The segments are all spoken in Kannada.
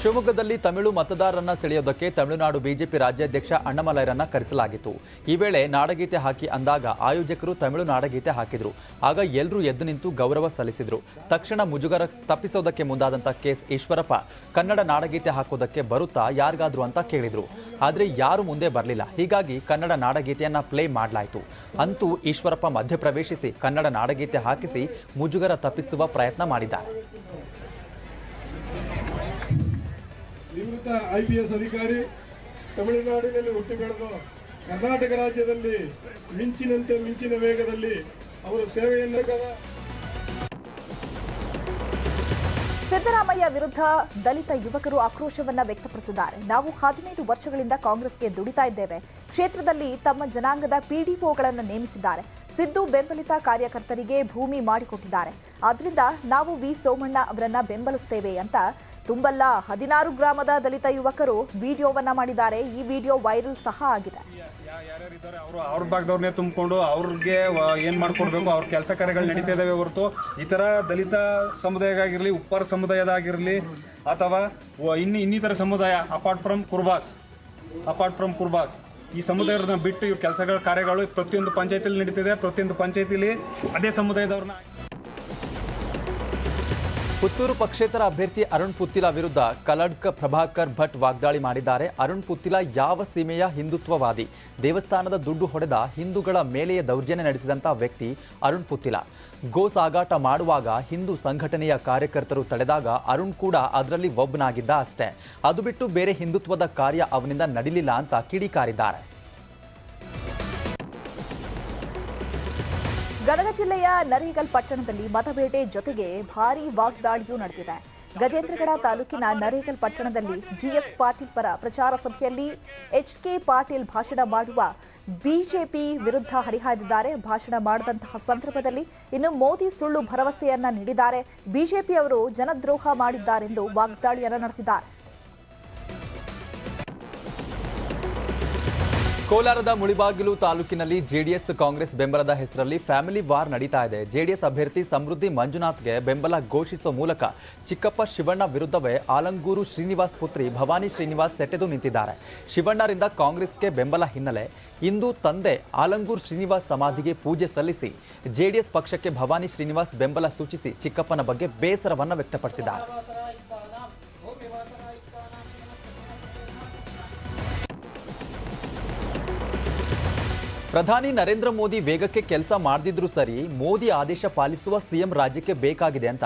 ಶಿವಮೊಗ್ಗದಲ್ಲಿ ತಮಿಳು ಮತದಾರರನ್ನ ಸೆಳೆಯೋದಕ್ಕೆ ತಮಿಳುನಾಡು ಬಿಜೆಪಿ ರಾಜ್ಯಾಧ್ಯಕ್ಷ ಅಣ್ಣಾಮಲೈರನ್ನ ಕರೆಸಲಾಗಿತ್ತು. ಈ ವೇಳೆ ನಾಡಗೀತೆ ಹಾಕಿ ಅಂದಾಗ ಆಯೋಜಕರು ತಮಿಳು ನಾಡಗೀತೆ ಹಾಕಿದ್ರು. ಆಗ ಎಲ್ಲರೂ ಎದ್ದು ನಿಂತು ಗೌರವ ಸಲ್ಲಿಸಿದ್ರು. ತಕ್ಷಣ ಮುಜುಗರ ತಪ್ಪಿಸೋದಕ್ಕೆ ಮುಂದಾದಂತ ಕೆಎಸ್ ಈಶ್ವರಪ್ಪ ಕನ್ನಡ ನಾಡಗೀತೆ ಹಾಕೋದಕ್ಕೆ ಬರುತ್ತಾ ಯಾರಿಗಾದ್ರು ಅಂತ ಕೇಳಿದ್ರು. ಆದ್ರೆ ಯಾರು ಮುಂದೆ ಬರಲಿಲ್ಲ. ಹೀಗಾಗಿ ಕನ್ನಡ ನಾಡಗೀತೆಯನ್ನ ಪ್ಲೇ ಮಾಡಲಾಯಿತು. ಅಂತೂ ಈಶ್ವರಪ್ಪ ಮಧ್ಯಪ್ರವೇಶಿಸಿ ಕನ್ನಡ ನಾಡಗೀತೆ ಹಾಕಿಸಿ ಮುಜುಗರ ತಪ್ಪಿಸುವ ಪ್ರಯತ್ನ ಮಾಡಿದ್ದಾರೆ. ನಿವೃತ್ತ IPS ಅಧಿಕಾರಿ, ತಮಿಳುನಾಡಿನಲ್ಲಿ ಹುಟ್ಟಿ ಬೆಳೆದು ಕರ್ನಾಟಕ ರಾಜ್ಯದಲ್ಲಿ ಮಿಂಚಿನ ವೇಗದಲ್ಲಿ ಅವರು ಸೇವೆಯನ್ನು ಸಿದ್ದರಾಮಯ್ಯ ವಿರುದ್ಧ ದಲಿತ ಯುವಕರು ಆಕ್ರೋಶವನ್ನ ವ್ಯಕ್ತಪಡಿಸಿದ್ದಾರೆ. ನಾವು 15 ವರ್ಷಗಳಿಂದ ಕಾಂಗ್ರೆಸ್ಗೆ ದುಡಿತಾ ಇದ್ದೇವೆ. ಕ್ಷೇತ್ರದಲ್ಲಿ ತಮ್ಮ ಜನಾಂಗದ PDOಗಳನ್ನು ನೇಮಿಸಿದ್ದಾರೆ. ಸಿದ್ದು ಬೆಂಬಲಿತ ಕಾರ್ಯಕರ್ತರಿಗೆ ಭೂಮಿ ಮಾಡಿಕೊಟ್ಟಿದ್ದಾರೆ. ಆದ್ರಿಂದ ನಾವು ವಿ ಸೋಮಣ್ಣ ಅವರನ್ನ ಬೆಂಬಲಿಸ್ತೇವೆ ಅಂತ ತುಂಬಲ್ಲ 16 ಗ್ರಾಮದ ದಲಿತ ಯುವಕರು ವಿಡಿಯೋವನ್ನ ಮಾಡಿದ್ದಾರೆ. ಈ ವಿಡಿಯೋ ವೈರಲ್ ಸಹ ಆಗಿದೆ. ಯಾರ್ಯಾರಿದ್ದಾರೆ ಅವ್ರ ಭಾಗದವ್ರನ್ನೇ ತುಂಬಿಕೊಂಡು ಅವ್ರಿಗೆ ಏನ್ ಮಾಡ್ಕೊಡ್ಬೇಕು ಅವ್ರ ಕೆಲಸ ಕಾರ್ಯಗಳು ನಡೀತಾ ಇದಾವೆ ಹೊರತು ಈ ತರ ದಲಿತ ಸಮುದಾಯವಾಗಿರಲಿ, ಉಪ್ಪಾರ ಸಮುದಾಯದಾಗಿರಲಿ ಅಥವಾ ಇನ್ನಿತರ ಸಮುದಾಯ ಅಪಾರ್ಟ್ ಫ್ರಮ್ ಕುರ್ಬಾಸ್ ಈ ಸಮುದಾಯರನ್ನ ಬಿಟ್ಟು ಇವ್ರ ಕೆಲಸಗಳ ಕಾರ್ಯಗಳು ಪ್ರತಿಯೊಂದು ಪಂಚಾಯತಿಲಿ ನಡೀತಿದೆ. ಪ್ರತಿಯೊಂದು ಪಂಚಾಯತಿಲಿ ಅದೇ ಸಮುದಾಯದವ್ರನ್ನ. ಪುತ್ತೂರು ಪಕ್ಷೇತರ ಅಭ್ಯರ್ಥಿ ಅರುಣ್ ಪುತ್ತಿಲ ವಿರುದ್ಧ ಕಲ್ಲಡ್ಕ ಪ್ರಭಾಕರ್ ಭಟ್ ವಾಗ್ದಾಳಿ ಮಾಡಿದ್ದಾರೆ. ಅರುಣ್ ಪುತ್ತಿಲ ಯಾವ ಸೀಮೆಯ ಹಿಂದುತ್ವವಾದಿ? ದೇವಸ್ಥಾನದ ದುಡ್ಡು ಹೊಡೆದ ಹಿಂದೂಗಳ ಮೇಲೆಯೇ ದೌರ್ಜನ್ಯ ನಡೆಸಿದಂಥ ವ್ಯಕ್ತಿ ಅರುಣ್ ಪುತ್ತಿಲ. ಗೋ ಸಾಗಾಟ ಮಾಡುವಾಗ ಹಿಂದೂ ಸಂಘಟನೆಯ ಕಾರ್ಯಕರ್ತರು ತಡೆದಾಗ ಅರುಣ್ ಕೂಡ ಅದರಲ್ಲಿ ಒಬ್ಬನಾಗಿದ್ದ ಅಷ್ಟೇ. ಅದು ಬಿಟ್ಟು ಬೇರೆ ಹಿಂದುತ್ವದ ಕಾರ್ಯ ಅವನಿಂದ ನಡೀಲಿಲ್ಲ ಅಂತ ಕಿಡಿಕಾರಿದ್ದಾರೆ. ಗದಗ ಜಿಲ್ಲೆಯ ನರೇಗಲ್ ಪಟ್ಟಣದಲ್ಲಿ ಮತಬೇಟೆ ಜೊತೆಗೆ ಭಾರೀ ವಾಗ್ದಾಳಿಯೂ ನಡೆದಿದೆ. ಗಜೇಂದ್ರಗಡ ತಾಲೂಕಿನ ನರೇಗಲ್ ಪಟ್ಟಣದಲ್ಲಿ GS ಪಾಟೀಲ್ ಪರ ಪ್ರಚಾರ ಸಭೆಯಲ್ಲಿ HK ಪಾಟೀಲ್ ಭಾಷಣ ಮಾಡುವ ಬಿಜೆಪಿ ವಿರುದ್ಧ ಹರಿಹಾಯ್ದಿದ್ದಾರೆ. ಭಾಷಣ ಮಾಡಿದಂತಹ ಸಂದರ್ಭದಲ್ಲಿ ಇನ್ನು ಮೋದಿ ಸುಳ್ಳು ಭರವಸೆಯನ್ನ ನೀಡಿದ್ದಾರೆ, ಬಿಜೆಪಿಯವರು ಜನದ್ರೋಹ ಮಾಡಿದ್ದಾರೆಂದು ವಾಗ್ದಾಳಿಯನ್ನ ನಡೆಸಿದ್ದಾರೆ. ಕೋಲಾರದ ಮುಳಿಬಾಗಿಲು ತಾಲೂಕಿನಲ್ಲಿ ಜೆಡಿಎಸ್ ಕಾಂಗ್ರೆಸ್ ಬೆಂಬಲದ ಹೆಸರಲ್ಲಿ ಫ್ಯಾಮಿಲಿ ವಾರ್ ನಡೀತಾ ಇದೆ. ಜೆಡಿಎಸ್ ಅಭ್ಯರ್ಥಿ ಸಮೃದ್ಧಿ ಮಂಜುನಾಥ್ಗೆ ಬೆಂಬಲ ಘೋಷಿಸುವ ಮೂಲಕ ಚಿಕ್ಕಪ್ಪ ಶಿವಣ್ಣ ವಿರುದ್ಧವೇ ಆಲಂಗೂರು ಶ್ರೀನಿವಾಸ್ ಪುತ್ರಿ ಭವಾನಿ ಶ್ರೀನಿವಾಸ್ ಸೆಟೆದು ನಿಂತಿದ್ದಾರೆ. ಶಿವಣ್ಣರಿಂದ ಕಾಂಗ್ರೆಸ್ಗೆ ಬೆಂಬಲ ಹಿನ್ನೆಲೆ ಇಂದು ತಂದೆ ಆಲಂಗೂರು ಶ್ರೀನಿವಾಸ್ ಸಮಾಧಿಗೆ ಪೂಜೆ ಸಲ್ಲಿಸಿ ಜೆಡಿಎಸ್ ಪಕ್ಷಕ್ಕೆ ಭವಾನಿ ಶ್ರೀನಿವಾಸ್ ಬೆಂಬಲ ಸೂಚಿಸಿ ಚಿಕ್ಕಪ್ಪನ ಬಗ್ಗೆ ಬೇಸರವನ್ನು ವ್ಯಕ್ತಪಡಿಸಿದ್ದಾರೆ. ಪ್ರಧಾನಿ ನರೇಂದ್ರ ಮೋದಿ ವೇಗಕ್ಕೆ ಕೆಲಸ ಮಾಡದಿದ್ರೂ ಸರಿ, ಮೋದಿ ಆದೇಶ ಪಾಲಿಸುವ ಸಿಎಂ ರಾಜ್ಯಕ್ಕೆ ಬೇಕಾಗಿದೆ ಅಂತ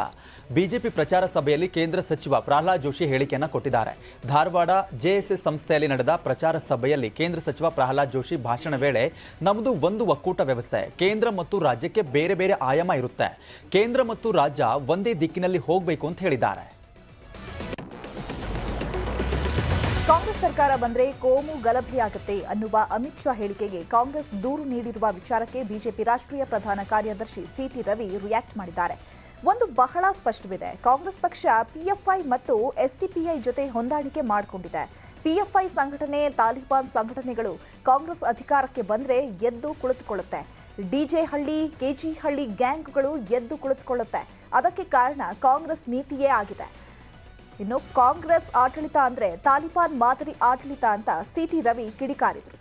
ಬಿಜೆಪಿ ಪ್ರಚಾರ ಸಭೆಯಲ್ಲಿ ಕೇಂದ್ರ ಸಚಿವ ಪ್ರಹ್ಲಾದ್ ಜೋಶಿ ಹೇಳಿಕೆಯನ್ನು ಕೊಟ್ಟಿದ್ದಾರೆ. ಧಾರವಾಡ JSS ಸಂಸ್ಥೆಯಲ್ಲಿ ನಡೆದ ಪ್ರಚಾರ ಸಭೆಯಲ್ಲಿ ಕೇಂದ್ರ ಸಚಿವ ಪ್ರಹ್ಲಾದ್ ಜೋಶಿ ಭಾಷಣ ವೇಳೆ ನಮ್ಮದು ಒಂದು ಒಕ್ಕೂಟ ವ್ಯವಸ್ಥೆ, ಕೇಂದ್ರ ಮತ್ತು ರಾಜ್ಯಕ್ಕೆ ಬೇರೆ ಬೇರೆ ಆಯಾಮ ಇರುತ್ತೆ, ಕೇಂದ್ರ ಮತ್ತು ರಾಜ್ಯ ಒಂದೇ ದಿಕ್ಕಿನಲ್ಲಿ ಹೋಗಬೇಕು ಅಂತ ಹೇಳಿದ್ದಾರೆ. ಕಾಂಗ್ರೆಸ್ ಸರ್ಕಾರ ಬಂದ್ರೆ ಕೋಮು ಗಲಭೆಯಾಗುತ್ತೆ ಅನ್ನುವ ಅಮಿತ್ ಶಾ ಹೇಳಿಕೆಗೆ ಕಾಂಗ್ರೆಸ್ ದೂರು ನೀಡಿರುವ ವಿಚಾರಕ್ಕೆ ಬಿಜೆಪಿ ರಾಷ್ಟ್ರೀಯ ಪ್ರಧಾನ ಕಾರ್ಯದರ್ಶಿ CT ರವಿ ರಿಯಾಕ್ಟ್ ಮಾಡಿದ್ದಾರೆ. ಒಂದು ಬಹಳ ಸ್ಪಷ್ಟವಿದೆ, ಕಾಂಗ್ರೆಸ್ ಪಕ್ಷ PFI ಮತ್ತು SDPI ಜೊತೆ ಹೊಂದಾಣಿಕೆ ಮಾಡಿಕೊಂಡಿದೆ. PFI ಸಂಘಟನೆ, ತಾಲಿಬಾನ್ ಸಂಘಟನೆಗಳು ಕಾಂಗ್ರೆಸ್ ಅಧಿಕಾರಕ್ಕೆ ಬಂದ್ರೆ ಎದ್ದು ಕುಳಿತುಕೊಳ್ಳುತ್ತೆ. DJ ಹಳ್ಳಿ, KG ಹಳ್ಳಿ ಗ್ಯಾಂಗ್ಗಳು ಎದ್ದು ಕುಳಿತುಕೊಳ್ಳುತ್ತೆ. ಅದಕ್ಕೆ ಕಾರಣ ಕಾಂಗ್ರೆಸ್ ನೀತಿಯೇ ಆಗಿದೆ. ಇನ್ನು ಕಾಂಗ್ರೆಸ್ ಆಡಳಿತ ಅಂದ್ರೆ ತಾಲಿಬಾನ್ ಮಾದರಿ ಆಡಳಿತ ಅಂತ CT ರವಿ ಕಿಡಿಕಾರಿದರು.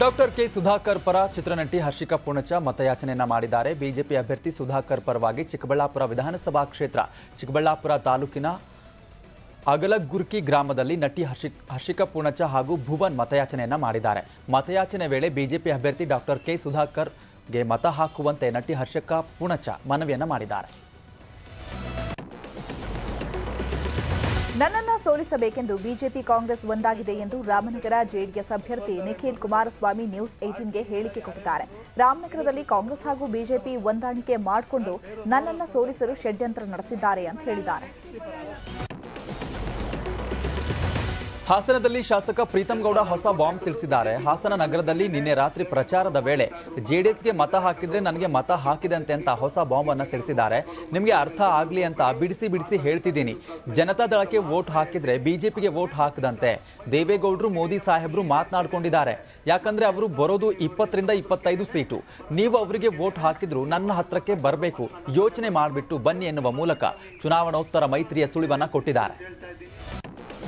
ಡಾಕ್ಟರ್ ಕೆ ಸುಧಾಕರ್ ಪರ ಚಿತ್ರನಟಿ ಹರ್ಷಿಕಾ ಪೂಣಚ್ಚ ಮತಯಾಚನೆಯನ್ನ ಮಾಡಿದ್ದಾರೆ. ಬಿಜೆಪಿ ಅಭ್ಯರ್ಥಿ ಸುಧಾಕರ್ ಪರವಾಗಿ ಚಿಕ್ಕಬಳ್ಳಾಪುರ ವಿಧಾನಸಭಾ ಕ್ಷೇತ್ರ ಚಿಕ್ಕಬಳ್ಳಾಪುರ ತಾಲೂಕಿನ ಅಗಲಗುರ್ಕಿ ಗ್ರಾಮದಲ್ಲಿ ನಟಿ ಹರ್ಷಿಕಾ ಪೂಣಚ್ಚ ಹಾಗೂ ಭುವನ್ ಮತಯಾಚನೆಯನ್ನ ಮಾಡಿದ್ದಾರೆ. ಮತಯಾಚನೆ ವೇಳೆ ಬಿಜೆಪಿ ಅಭ್ಯರ್ಥಿ ಡಾಕ್ಟರ್ ಕೆ ಸುಧಾಕರ್ ಗೆ ಮತ ಹಾಕುವಂತೆ ನಟಿ ಹರ್ಷಿಕಾ ಪೂಣಚ್ಚ ಮನವಿಯನ್ನ ಮಾಡಿದ್ದಾರೆ. ನನ್ನನ್ನ ಸೋಲಿಸಬೇಕೆಂದು ಬಿಜೆಪಿ ಕಾಂಗ್ರೆಸ್ ಒಂದಾಗಿದೆ ಎಂದು ರಾಮನಗರ JDS ಅಭ್ಯರ್ಥಿ ನಿಖಿಲ್ ಕುಮಾರಸ್ವಾಮಿ ನ್ಯೂಸ್ 18ಗೆ ಹೇಳಿಕೆ ಕೊಟ್ಟಿದ್ದಾರೆ. ರಾಮನಗರದಲ್ಲಿ ಕಾಂಗ್ರೆಸ್ ಹಾಗೂ ಬಿಜೆಪಿ ಹೊಂದಾಣಿಕೆ ಮಾಡಿಕೊಂಡು ನನ್ನನ್ನ ಸೋಲಿಸಲು ಷಡ್ಯಂತ್ರ ನಡೆಸಿದ್ದಾರೆ ಅಂತ ಹೇಳಿದ್ದಾರೆ. ಹಾಸನದಲ್ಲಿ ಶಾಸಕ ಪ್ರೀತಂ ಗೌಡ ಹೊಸ ಬಾಂಬ್ ಸಿಡಿಸಿದ್ದಾರೆ. ಹಾಸನ ನಗರದಲ್ಲಿ ನಿನ್ನೆ ರಾತ್ರಿ ಪ್ರಚಾರದ ವೇಳೆ ಜೆಡಿಎಸ್ಗೆ ಮತ ಹಾಕಿದ್ರೆ ನನಗೆ ಮತ ಹಾಕಿದಂತೆ ಅಂತ ಹೊಸ ಬಾಂಬ್ ಅನ್ನ ಸಿಡಿಸಿದ್ದಾರೆ. ನಿಮಗೆ ಅರ್ಥ ಆಗ್ಲಿ ಅಂತ ಬಿಡಿಸಿ ಹೇಳ್ತಿದ್ದೀನಿ. ಜನತಾ ದಳಕ್ಕೆ ವೋಟ್ ಹಾಕಿದ್ರೆ ಬಿಜೆಪಿಗೆ ವೋಟ್ ಹಾಕದಂತೆ ದೇವೇಗೌಡರು ಮೋದಿ ಸಾಹೇಬ್ರು ಮಾತನಾಡ್ಕೊಂಡಿದ್ದಾರೆ. ಯಾಕಂದ್ರೆ ಅವರು ಬರೋದು 20 ರಿಂದ 25 ಸೀಟು. ನೀವು ಅವರಿಗೆ ವೋಟ್ ಹಾಕಿದ್ರು ನನ್ನ ಹತ್ರಕ್ಕೆ ಬರಬೇಕು, ಯೋಚನೆ ಮಾಡಿಬಿಟ್ಟು ಬನ್ನಿ ಎನ್ನುವ ಮೂಲಕ ಚುನಾವಣೋತ್ತರ ಮೈತ್ರಿಯ ಸುಳಿವನ್ನ ಕೊಟ್ಟಿದ್ದಾರೆ.